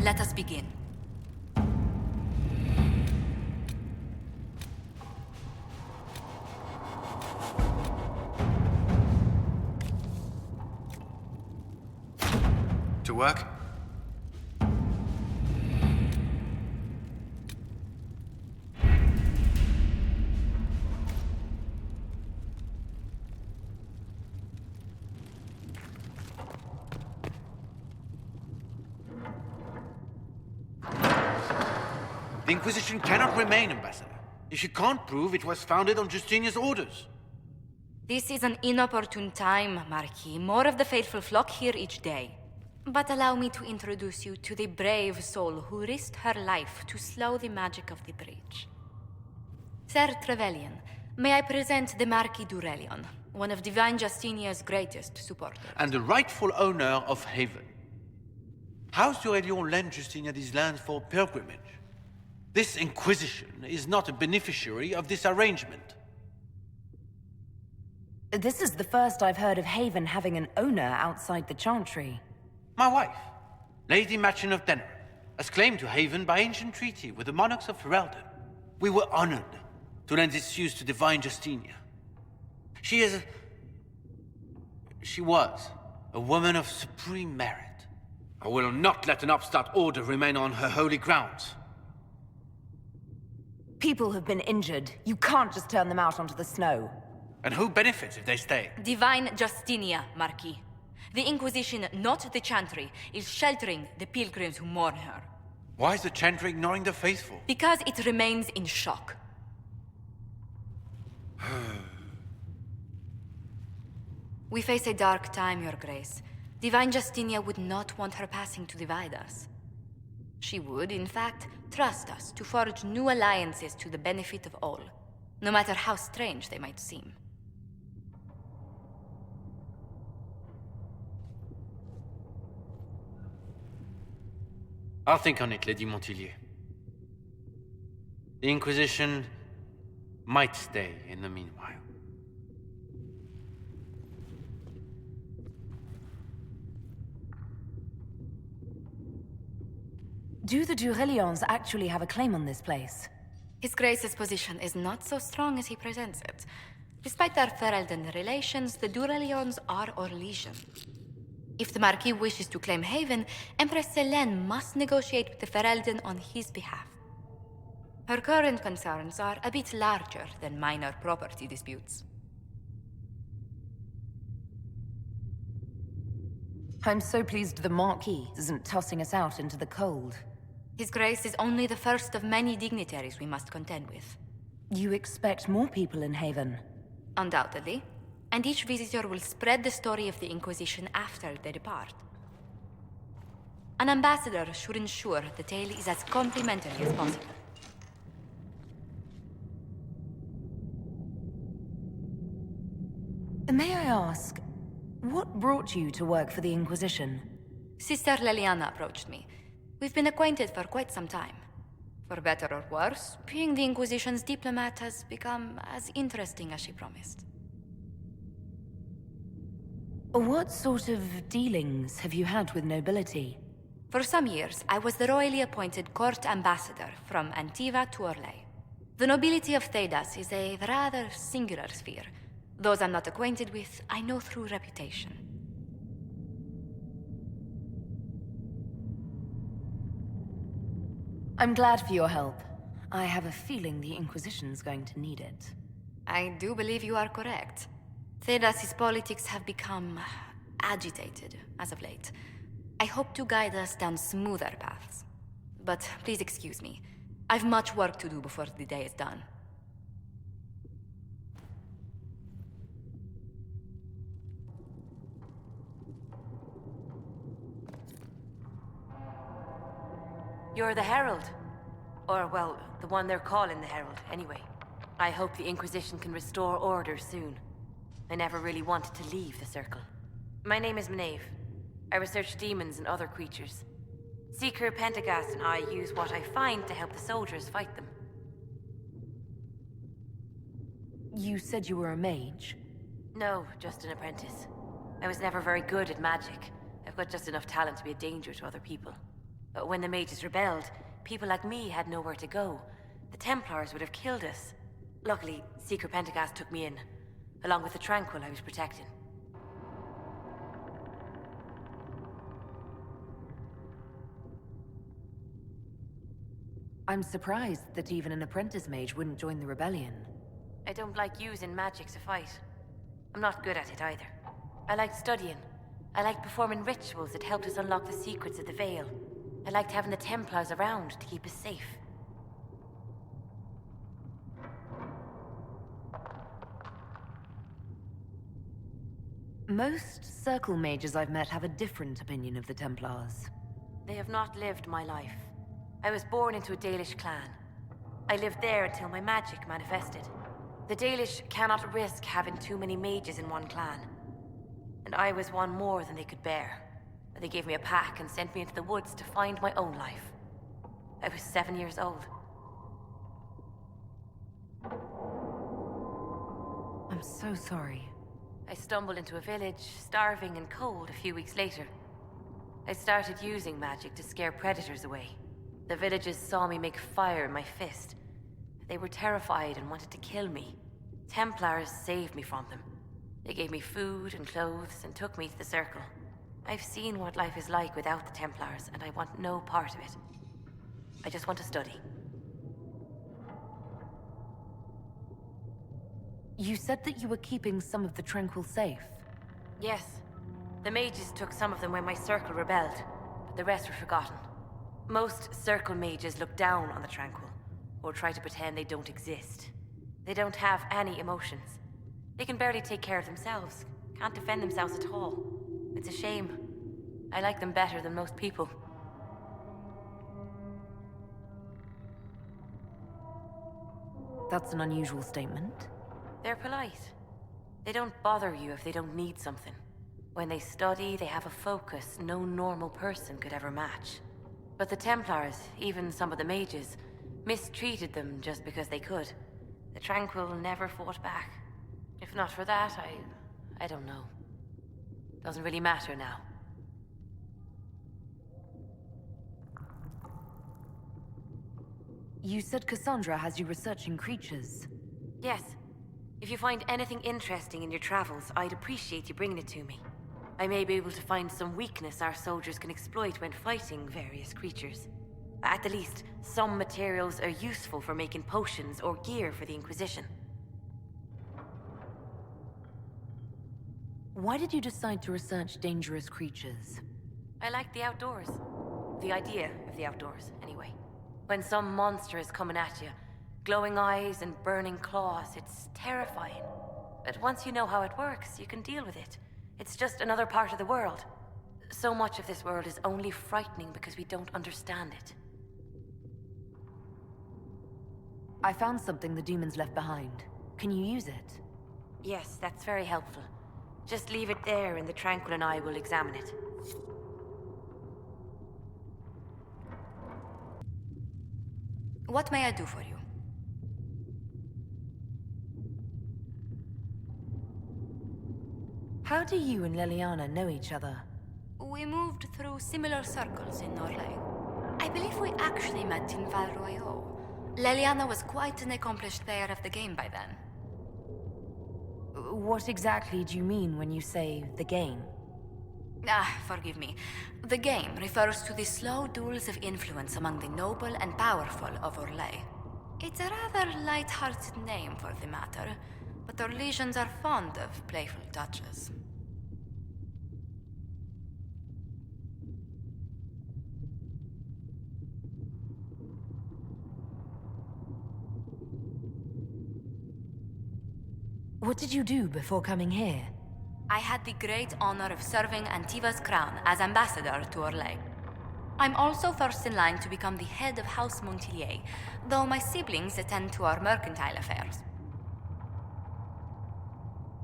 Let us begin. To work? The Inquisition cannot remain, Ambassador, if you can't prove it was founded on Justinian's orders. This is an inopportune time, Marquis. More of the faithful flock here each day. But allow me to introduce you to the brave soul who risked her life to slow the magic of the breach. Sir Trevelyan, may I present the Marquis d'Aurelion, one of Divine Justinia's greatest supporters. And the rightful owner of Haven. House d'Aurelion lent Justinia these lands for pilgrimage. This Inquisition is not a beneficiary of this arrangement. This is the first I've heard of Haven having an owner outside the Chantry. My wife, Lady Machin of Denner, has claimed to Haven by ancient treaty with the monarchs of Ferelden. We were honored to lend its use to Divine Justinia. She was a woman of supreme merit. I will not let an upstart order remain on her holy grounds. People have been injured. You can't just turn them out onto the snow. And who benefits if they stay? Divine Justinia, Marquis. The Inquisition, not the Chantry, is sheltering the pilgrims who mourn her. Why is the Chantry ignoring the faithful? Because it remains in shock. We face a dark time, Your Grace. Divine Justinia would not want her passing to divide us. She would, in fact, trust us to forge new alliances to the benefit of all, no matter how strange they might seem. I'll think on it, Lady Montillier. The Inquisition might stay in the meanwhile. Do the d'Aurelions actually have a claim on this place? His Grace's position is not so strong as he presents it. Despite their Ferelden relations, the d'Aurelions are Orlesian. If the Marquis wishes to claim Haven, Empress Selene must negotiate with the Ferelden on his behalf. Her current concerns are a bit larger than minor property disputes. I'm so pleased the Marquis isn't tossing us out into the cold. His Grace is only the first of many dignitaries we must contend with. You expect more people in Haven? Undoubtedly. And each visitor will spread the story of the Inquisition after they depart. An ambassador should ensure the tale is as complimentary as possible. May I ask, what brought you to work for the Inquisition? Sister Leliana approached me. We've been acquainted for quite some time. For better or worse, being the Inquisition's diplomat has become as interesting as she promised. What sort of dealings have you had with nobility? For some years, I was the royally appointed court ambassador from Antiva to Orlais. The nobility of Thedas is a rather singular sphere. Those I'm not acquainted with, I know through reputation. I'm glad for your help. I have a feeling the Inquisition's going to need it. I do believe you are correct. Thedas's politics have become agitated as of late. I hope to guide us down smoother paths. But please excuse me. I've much work to do before the day is done. You're the Herald. Or, well, the one they're calling the Herald, anyway. I hope the Inquisition can restore order soon. I never really wanted to leave the Circle. My name is Maeve. I research demons and other creatures. Seeker, Pentagast, and I use what I find to help the soldiers fight them. You said you were a mage? No, just an apprentice. I was never very good at magic. I've got just enough talent to be a danger to other people. But when the mages rebelled, people like me had nowhere to go. The Templars would have killed us. Luckily, Secret Pentagast took me in, along with the Tranquil I was protecting. I'm surprised that even an apprentice mage wouldn't join the rebellion. I don't like using magic to fight. I'm not good at it either. I liked studying. I liked performing rituals that helped us unlock the secrets of the Veil. I liked having the Templars around to keep us safe. Most Circle mages I've met have a different opinion of the Templars. They have not lived my life. I was born into a Dalish clan. I lived there until my magic manifested. The Dalish cannot risk having too many mages in one clan. And I was one more than they could bear. They gave me a pack and sent me into the woods to find my own life. I was 7 years old. I'm so sorry. I stumbled into a village, starving and cold a few weeks later. I started using magic to scare predators away. The villagers saw me make fire in my fist. They were terrified and wanted to kill me. Templars saved me from them. They gave me food and clothes and took me to the Circle. I've seen what life is like without the Templars, and I want no part of it. I just want to study. You said that you were keeping some of the Tranquil safe. Yes. The mages took some of them when my Circle rebelled, but the rest were forgotten. Most Circle mages look down on the Tranquil, or try to pretend they don't exist. They don't have any emotions. They can barely take care of themselves, can't defend themselves at all. It's a shame. I like them better than most people. That's an unusual statement. They're polite. They don't bother you if they don't need something. When they study, they have a focus no normal person could ever match. But the Templars, even some of the mages, mistreated them just because they could. The Tranquil never fought back. If not for that, I don't know. Doesn't really matter now. You said Cassandra has you researching creatures. Yes. If you find anything interesting in your travels, I'd appreciate you bringing it to me. I may be able to find some weakness our soldiers can exploit when fighting various creatures. At the least, some materials are useful for making potions or gear for the Inquisition. Why did you decide to research dangerous creatures? I like the outdoors. The idea of the outdoors, anyway. When some monster is coming at you, glowing eyes and burning claws, it's terrifying. But once you know how it works, you can deal with it. It's just another part of the world. So much of this world is only frightening because we don't understand it. I found something the demons left behind. Can you use it? Yes, that's very helpful. Just leave it there and the Tranquil and I will examine it. What may I do for you? How do you and Leliana know each other? We moved through similar circles in Norlay. I believe we actually met in Val Royeaux. Leliana was quite an accomplished player of the game by then. What exactly do you mean when you say the game? Forgive me. The game refers to the slow duels of influence among the noble and powerful of Orlais. It's a rather light-hearted name for the matter, but Orlesians are fond of playful touches. What did you do before coming here? I had the great honor of serving Antiva's crown as ambassador to Orlais. I'm also first in line to become the head of House Montilier, though my siblings attend to our mercantile affairs.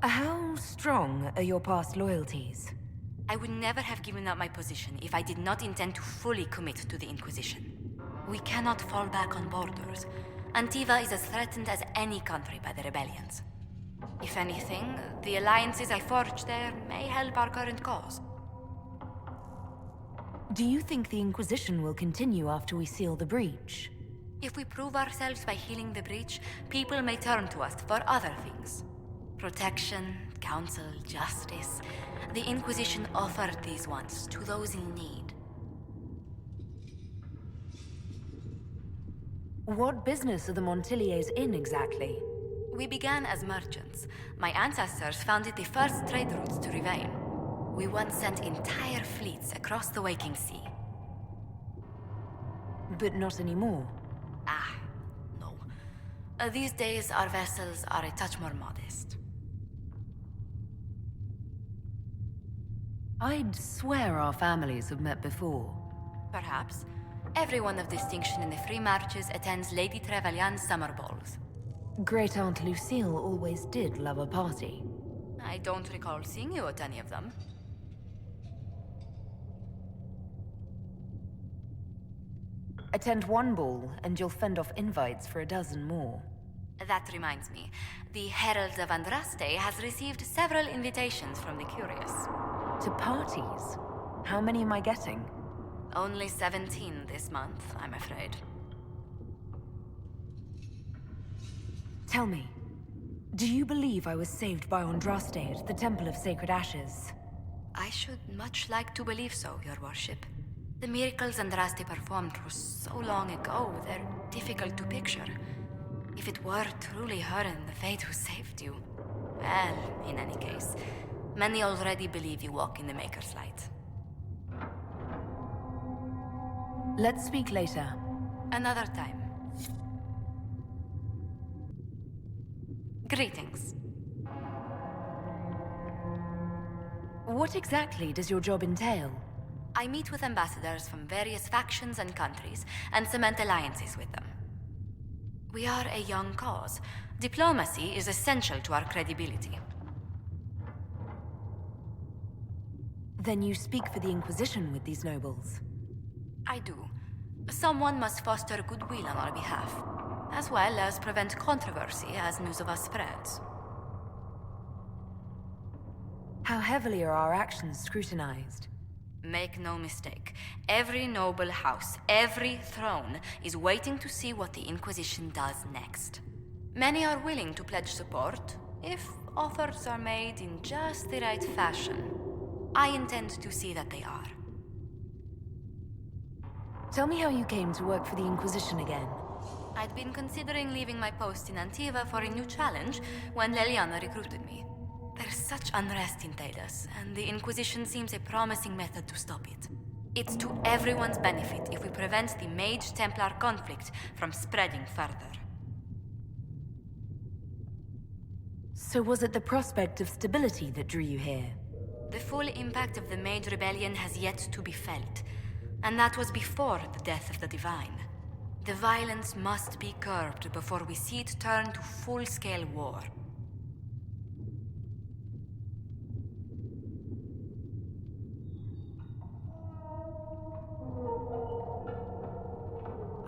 How strong are your past loyalties? I would never have given up my position if I did not intend to fully commit to the Inquisition. We cannot fall back on borders. Antiva is as threatened as any country by the rebellions. If anything, the alliances I forged there may help our current cause. Do you think the Inquisition will continue after we seal the breach? If we prove ourselves by healing the breach, people may turn to us for other things. Protection, counsel, justice. The Inquisition offered these once to those in need. What business are the Montiliers in exactly? We began as merchants. My ancestors founded the first trade routes to Rivain. We once sent entire fleets across the Waking Sea. But not anymore. Ah, no. These days, our vessels are a touch more modest. I'd swear our families have met before. Perhaps. Everyone of distinction in the Free Marches attends Lady Trevelyan's summer balls. Great Aunt Lucille always did love a party. I don't recall seeing you at any of them. Attend one ball, and you'll fend off invites for a dozen more. That reminds me. The Herald of Andraste has received several invitations from the curious. To parties? How many am I getting? Only 17 this month, I'm afraid. Tell me, do you believe I was saved by Andraste at the Temple of Sacred Ashes? I should much like to believe so, Your Worship. The miracles Andraste performed were so long ago, they're difficult to picture. If it were truly her and the Fate who saved you... Well, in any case, many already believe you walk in the Maker's light. Let's speak later. Another time. Greetings. What exactly does your job entail? I meet with ambassadors from various factions and countries and cement alliances with them. We are a young cause. Diplomacy is essential to our credibility. Then you speak for the Inquisition with these nobles? I do. Someone must foster goodwill on our behalf, as well as prevent controversy as news of us spreads. How heavily are our actions scrutinized? Make no mistake, every noble house, every throne is waiting to see what the Inquisition does next. Many are willing to pledge support, if offers are made in just the right fashion. I intend to see that they are. Tell me how you came to work for the Inquisition again. I'd been considering leaving my post in Antiva for a new challenge when Leliana recruited me. There's such unrest in Talos, and the Inquisition seems a promising method to stop it. It's to everyone's benefit if we prevent the Mage-Templar conflict from spreading further. So was it the prospect of stability that drew you here? The full impact of the Mage Rebellion has yet to be felt, and that was before the death of the Divine. The violence must be curbed before we see it turn to full-scale war.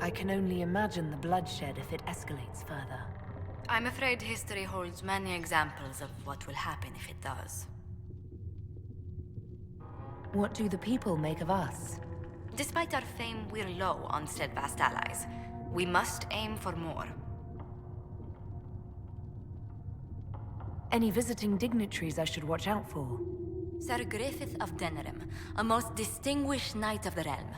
I can only imagine the bloodshed if it escalates further. I'm afraid history holds many examples of what will happen if it does. What do the people make of us? Despite our fame, we're low on steadfast allies. We must aim for more. Any visiting dignitaries I should watch out for? Sir Griffith of Denerim, a most distinguished knight of the realm.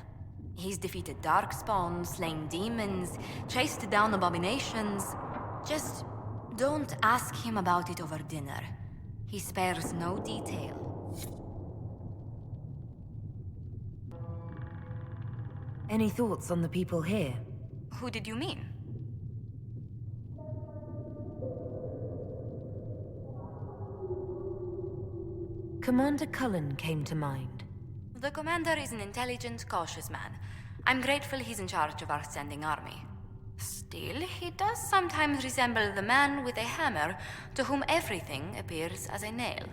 He's defeated darkspawn, slain demons, chased down abominations. Just don't ask him about it over dinner. He spares no detail. Any thoughts on the people here? Who did you mean? Commander Cullen came to mind. The commander is an intelligent, cautious man. I'm grateful he's in charge of our standing army. Still, he does sometimes resemble the man with a hammer to whom everything appears as a nail.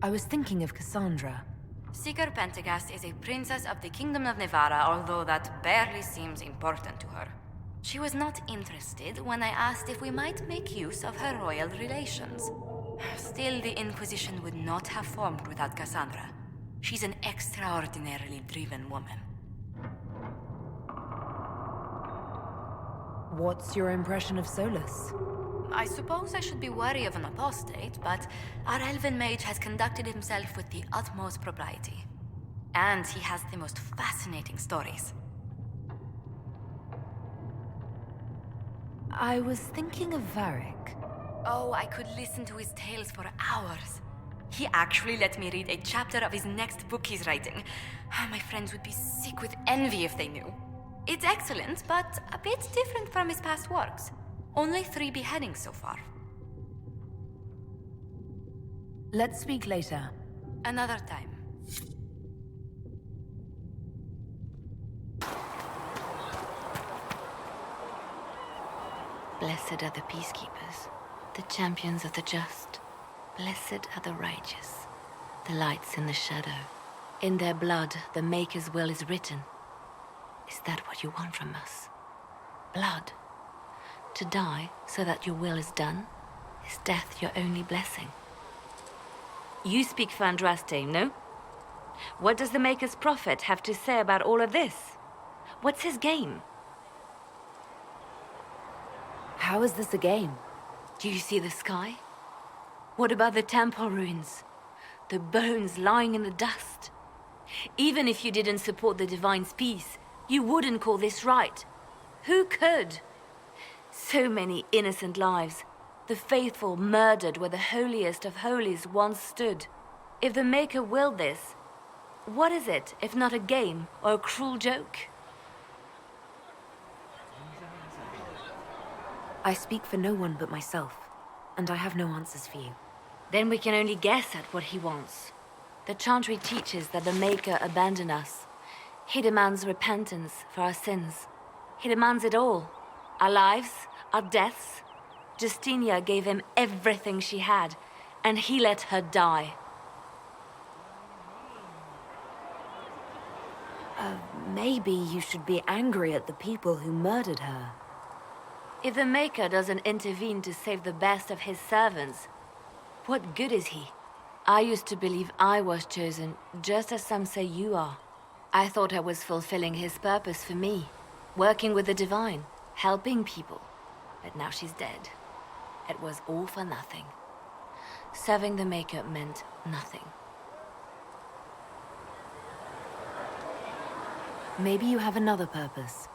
I was thinking of Cassandra. Seeker Pentagast is a princess of the Kingdom of Nevada, although that barely seems important to her. She was not interested when I asked if we might make use of her royal relations. Still, the Inquisition would not have formed without Cassandra. She's an extraordinarily driven woman. What's your impression of Solus? I suppose I should be wary of an apostate, but our elven mage has conducted himself with the utmost propriety. And he has the most fascinating stories. I was thinking of Varric. Oh, I could listen to his tales for hours. He actually let me read a chapter of his next book he's writing. My friends would be sick with envy if they knew. It's excellent, but a bit different from his past works. Only 3 beheadings so far. Let's speak later. Another time. Blessed are the peacekeepers, the champions of the just. Blessed are the righteous, the lights in the shadow. In their blood, the Maker's will is written. Is that what you want from us? Blood? To die so that your will is done? Is death your only blessing? You speak for Andraste, no? What does the Maker's prophet have to say about all of this? What's his game? How is this a game? Do you see the sky? What about the temple ruins? The bones lying in the dust? Even if you didn't support the Divine's peace, you wouldn't call this right. Who could? So many innocent lives. The faithful murdered where the holiest of holies once stood. If the Maker willed this, what is it if not a game or a cruel joke? I speak for no one but myself, and I have no answers for you. Then we can only guess at what he wants. The Chantry teaches that the Maker abandoned us. He demands repentance for our sins. He demands it all. Our lives, our deaths. Justinia gave him everything she had, and he let her die. Maybe you should be angry at the people who murdered her. If the Maker doesn't intervene to save the best of his servants, what good is he? I used to believe I was chosen, just as some say you are. I thought I was fulfilling his purpose for me, working with the Divine, helping people. But now she's dead. It was all for nothing. Serving the Maker meant nothing. Maybe you have another purpose.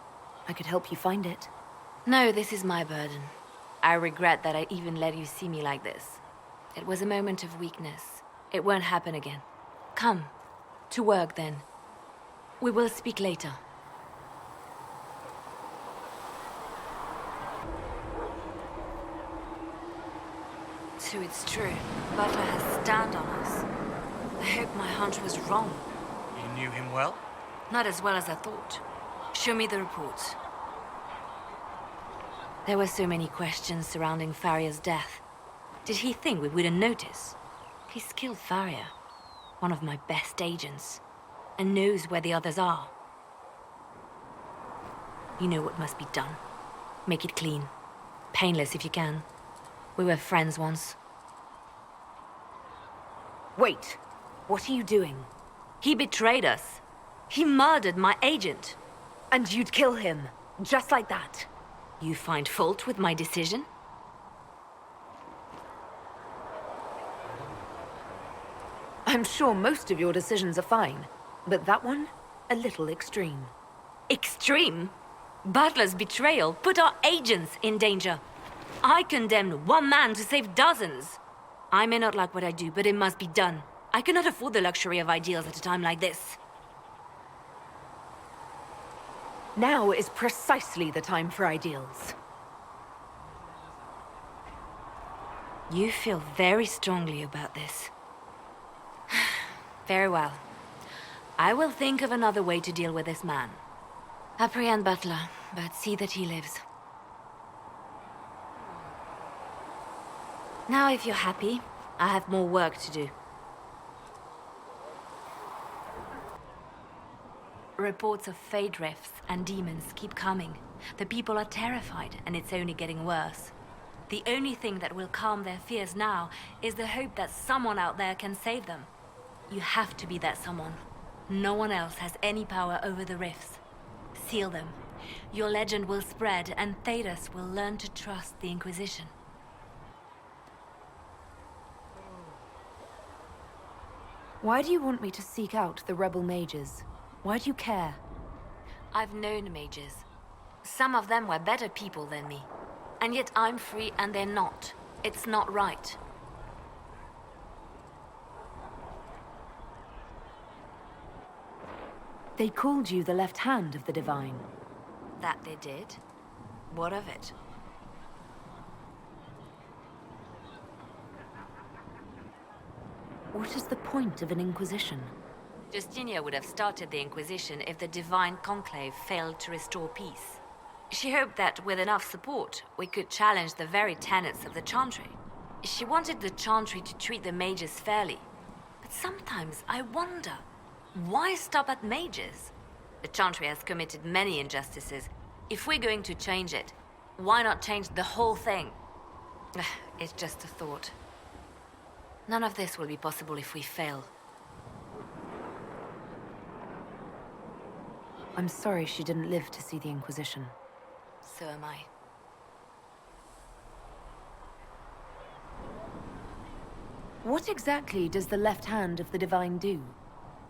I could help you find it. No, this is my burden. I regret that I even let you see me like this. It was a moment of weakness. It won't happen again. Come, to work then. We will speak later. So it's true. Butler has stand on us. I hope my hunch was wrong. You knew him well? Not as well as I thought. Show me the reports. There were so many questions surrounding Farria's death. Did he think we wouldn't notice? He's killed Farria, one of my best agents, and knows where the others are. You know what must be done. Make it clean. Painless if you can. We were friends once. Wait! What are you doing? He betrayed us. He murdered my agent. And you'd kill him, just like that. You find fault with my decision? I'm sure most of your decisions are fine, but that one, a little extreme. Extreme? Butler's betrayal put our agents in danger. I condemned one man to save dozens. I may not like what I do, but it must be done. I cannot afford the luxury of ideals at a time like this. Now is precisely the time for ideals. You feel very strongly about this. Very well. I will think of another way to deal with this man. Apprehend Butler, but see that he lives. Now, if you're happy, I have more work to do. Reports of fade rifts and demons keep coming. The people are terrified, and it's only getting worse. The only thing that will calm their fears now is the hope that someone out there can save them. You have to be that someone. No one else has any power over the rifts. Seal them. Your legend will spread, and Thedas will learn to trust the Inquisition. Why do you want me to seek out the rebel mages? Why do you care? I've known mages. Some of them were better people than me. And yet I'm free and they're not. It's not right. They called you the left hand of the Divine. That they did? What of it? What is the point of an Inquisition? Justinia would have started the Inquisition if the Divine Conclave failed to restore peace. She hoped that with enough support, we could challenge the very tenets of the Chantry. She wanted the Chantry to treat the mages fairly. But sometimes I wonder, why stop at mages? The Chantry has committed many injustices. If we're going to change it, why not change the whole thing? It's just a thought. None of this will be possible if we fail. I'm sorry she didn't live to see the Inquisition. So am I. What exactly does the left hand of the Divine do?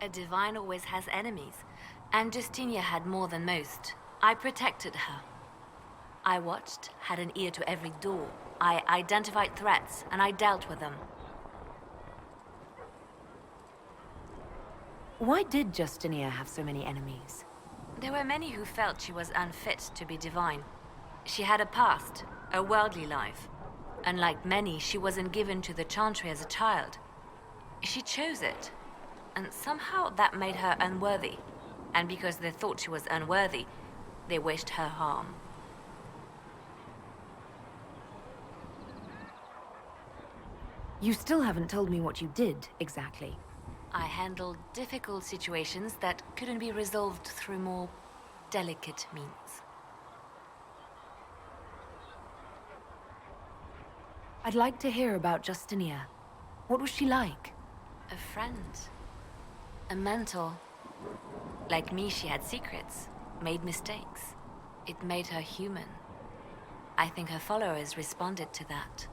A Divine always has enemies, and Justinia had more than most. I protected her. I watched, had an ear to every door. I identified threats, and I dealt with them. Why did Justinia have so many enemies? There were many who felt she was unfit to be divine. She had a past, a worldly life. Unlike many, she wasn't given to the Chantry as a child. She chose it, and somehow that made her unworthy. And because they thought she was unworthy, they wished her harm. You still haven't told me what you did, exactly. I handled difficult situations that couldn't be resolved through more delicate means. I'd like to hear about Justinia. What was she like? A friend. A mentor. Like me, she had secrets, made mistakes. It made her human. I think her followers responded to that.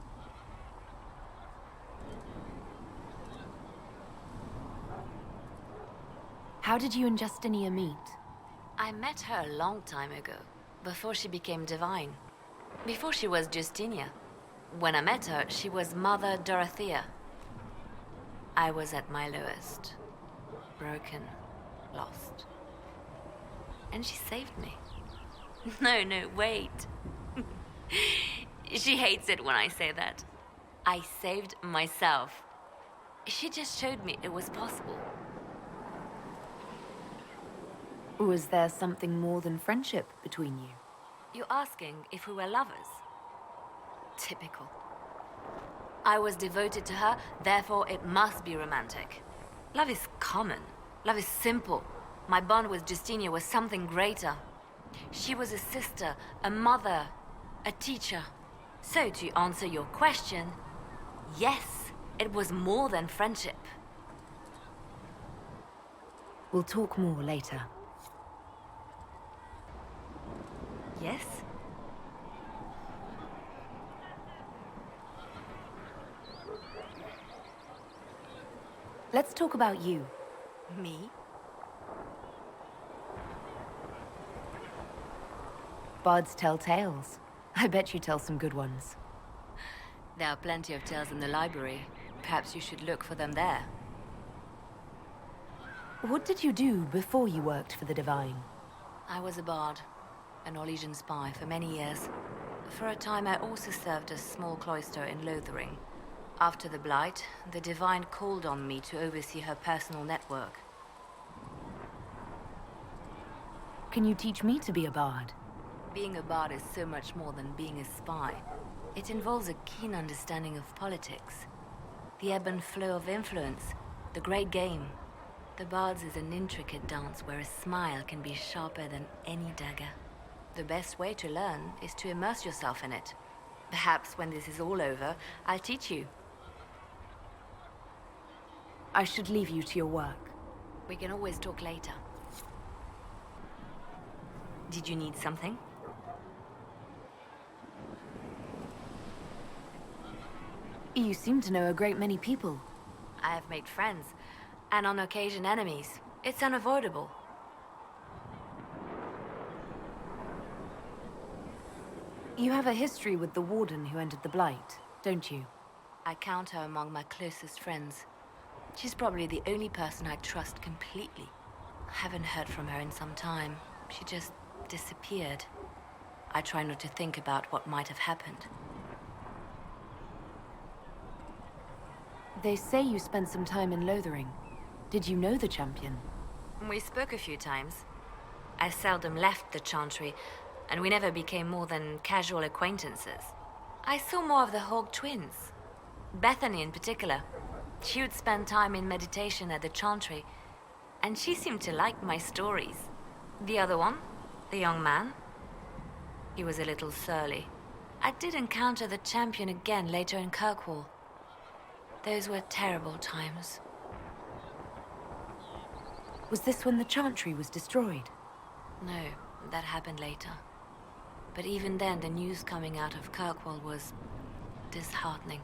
How did you and Justinia meet? I met her a long time ago, before she became divine. Before she was Justinia. When I met her, she was Mother Dorothea. I was at my lowest. Broken, lost. And she saved me. No, wait. She hates it when I say that. I saved myself. She just showed me it was possible. Was there something more than friendship between you? You're asking if we were lovers? Typical. I was devoted to her, therefore it must be romantic. Love is common. Love is simple. My bond with Justinia was something greater. She was a sister, a mother, a teacher. So to answer your question, yes, it was more than friendship. We'll talk more later. Yes? Let's talk about you. Me? Bards tell tales. I bet you tell some good ones. There are plenty of tales in the library. Perhaps you should look for them there. What did you do before you worked for the Divine? I was a bard, an Orlesian spy for many years. For a time I also served a small cloister in Lothering. After the Blight, the Divine called on me to oversee her personal network. Can you teach me to be a bard? Being a bard is so much more than being a spy. It involves a keen understanding of politics, the ebb and flow of influence, the great game. The bard's is an intricate dance where a smile can be sharper than any dagger. The best way to learn is to immerse yourself in it. Perhaps when this is all over, I'll teach you. I should leave you to your work. We can always talk later. Did you need something? You seem to know a great many people. I have made friends, and on occasion enemies. It's unavoidable. You have a history with the Warden who entered the Blight, don't you? I count her among my closest friends. She's probably the only person I trust completely. I haven't heard from her in some time. She just disappeared. I try not to think about what might have happened. They say you spent some time in Lothering. Did you know the champion? We spoke a few times. I seldom left the Chantry, and we never became more than casual acquaintances. I saw more of the Hawk twins. Bethany in particular. She would spend time in meditation at the Chantry, and she seemed to like my stories. The other one, the young man, he was a little surly. I did encounter the champion again later in Kirkwall. Those were terrible times. Was this when the Chantry was destroyed? No, that happened later. But even then, the news coming out of Kirkwall was disheartening.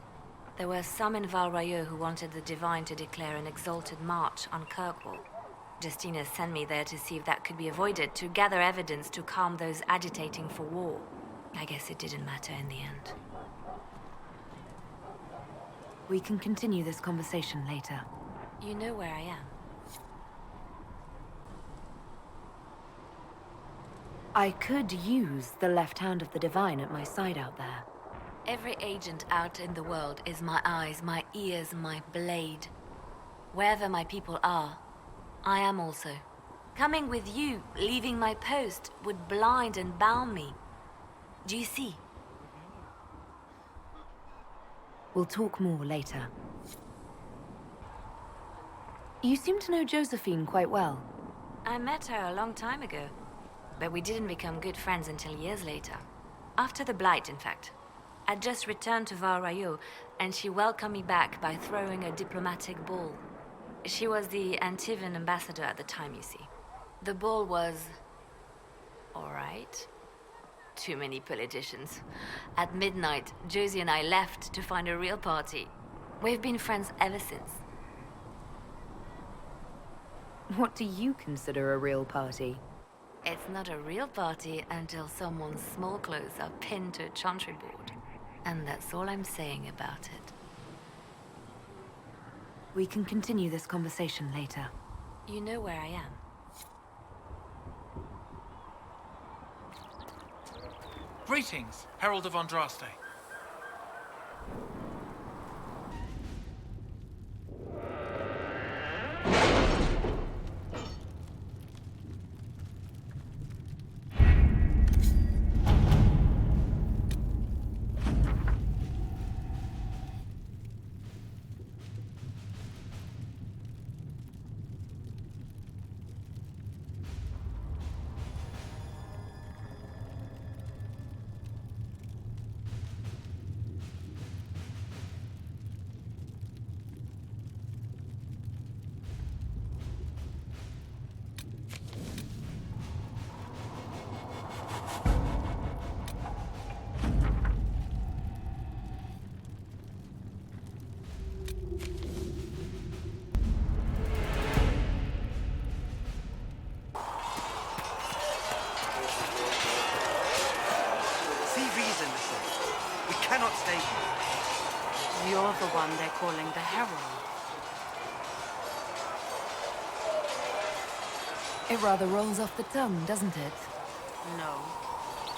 There were some in Val Rayo who wanted the Divine to declare an exalted march on Kirkwall. Justina sent me there to see if that could be avoided, to gather evidence to calm those agitating for war. I guess it didn't matter in the end. We can continue this conversation later. You know where I am. I could use the left hand of the Divine at my side out there. Every agent out in the world is my eyes, my ears, my blade. Wherever my people are, I am also. Coming with you, leaving my post, would blind and bound me. Do you see? We'll talk more later. You seem to know Josephine quite well. I met her a long time ago, but we didn't become good friends until years later. After the Blight, in fact. I'd just returned to Val Rayo, and she welcomed me back by throwing a diplomatic ball. She was the Antivan ambassador at the time, you see. The ball was... all right. Too many politicians. At midnight, Josie and I left to find a real party. We've been friends ever since. What do you consider a real party? It's not a real party until someone's small clothes are pinned to a chantry board. And that's all I'm saying about it. We can continue this conversation later. You know where I am. Greetings, Herald of Andraste. Cannot stay here. You're the one they're calling the Herald. It rather rolls off the tongue, doesn't it? No.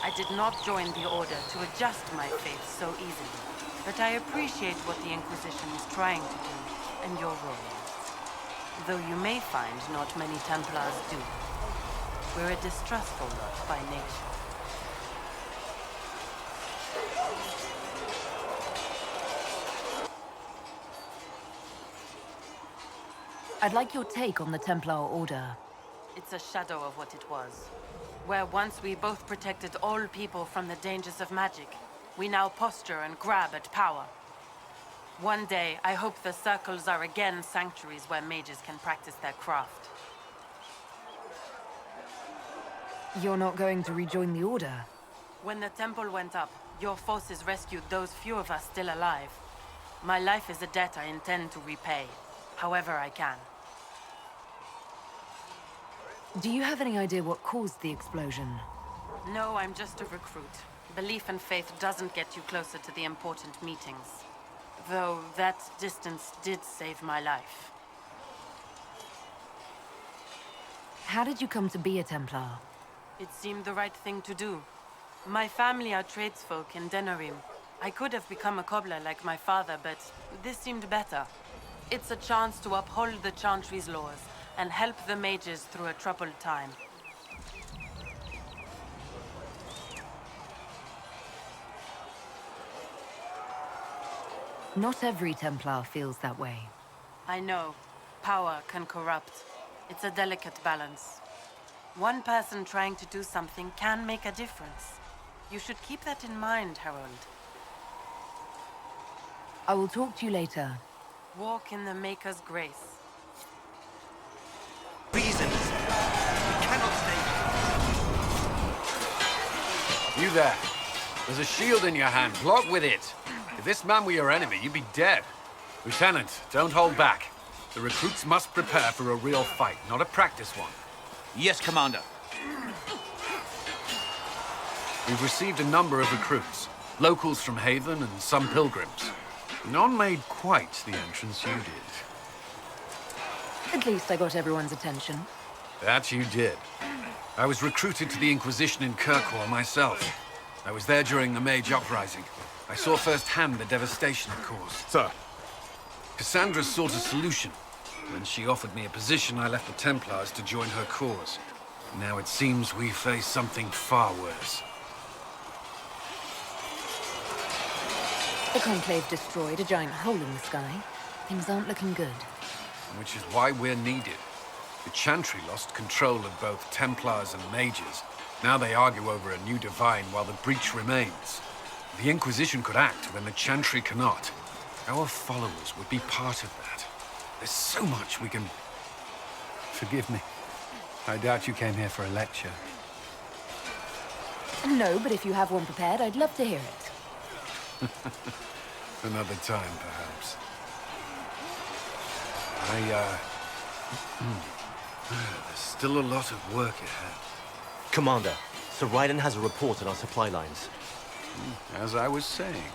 I did not join the Order to adjust my faith so easily. But I appreciate what the Inquisition is trying to do, and your role. Though you may find not many Templars do. We're a distrustful lot by nature. I'd like your take on the Templar Order. It's a shadow of what it was. Where once we both protected all people from the dangers of magic. We now posture and grab at power. One day, I hope the circles are again sanctuaries where mages can practice their craft. You're not going to rejoin the Order? When the temple went up, your forces rescued those few of us still alive. My life is a debt I intend to repay, however I can. Do you have any idea what caused the explosion? No, I'm just a recruit. Belief and faith doesn't get you closer to the important meetings. Though that distance did save my life. How did you come to be a Templar? It seemed the right thing to do. My family are tradesfolk in Denerim. I could have become a cobbler like my father, but this seemed better. It's a chance to uphold the Chantry's laws and help the mages through a troubled time. Not every Templar feels that way. I know. Power can corrupt. It's a delicate balance. One person trying to do something can make a difference. You should keep that in mind, Harold. I will talk to you later. Walk in the Maker's grace. Reasons. We cannot stay here. You there. There's a shield in your hand. Block with it. If this man were your enemy, you'd be dead. Lieutenant, don't hold back. The recruits must prepare for a real fight, not a practice one. Yes, Commander. We've received a number of recruits. Locals from Haven and some pilgrims. None made quite the entrance you did. At least I got everyone's attention. That you did. I was recruited to the Inquisition in Kirkwall myself. I was there during the Mage Uprising. I saw firsthand the devastation it caused. Sir. Cassandra sought a solution. When she offered me a position, I left the Templars to join her cause. Now it seems we face something far worse. The Conclave destroyed a giant hole in the sky. Things aren't looking good. Which is why we're needed. The Chantry lost control of both Templars and Mages. Now they argue over a new divine while the breach remains. The Inquisition could act when the Chantry cannot. Our followers would be part of that. There's so much we can... Forgive me. I doubt you came here for a lecture. No, but if you have one prepared, I'd love to hear it. Another time, perhaps. There's still a lot of work ahead. Commander, Sir Ryden has a report on our supply lines. As I was saying.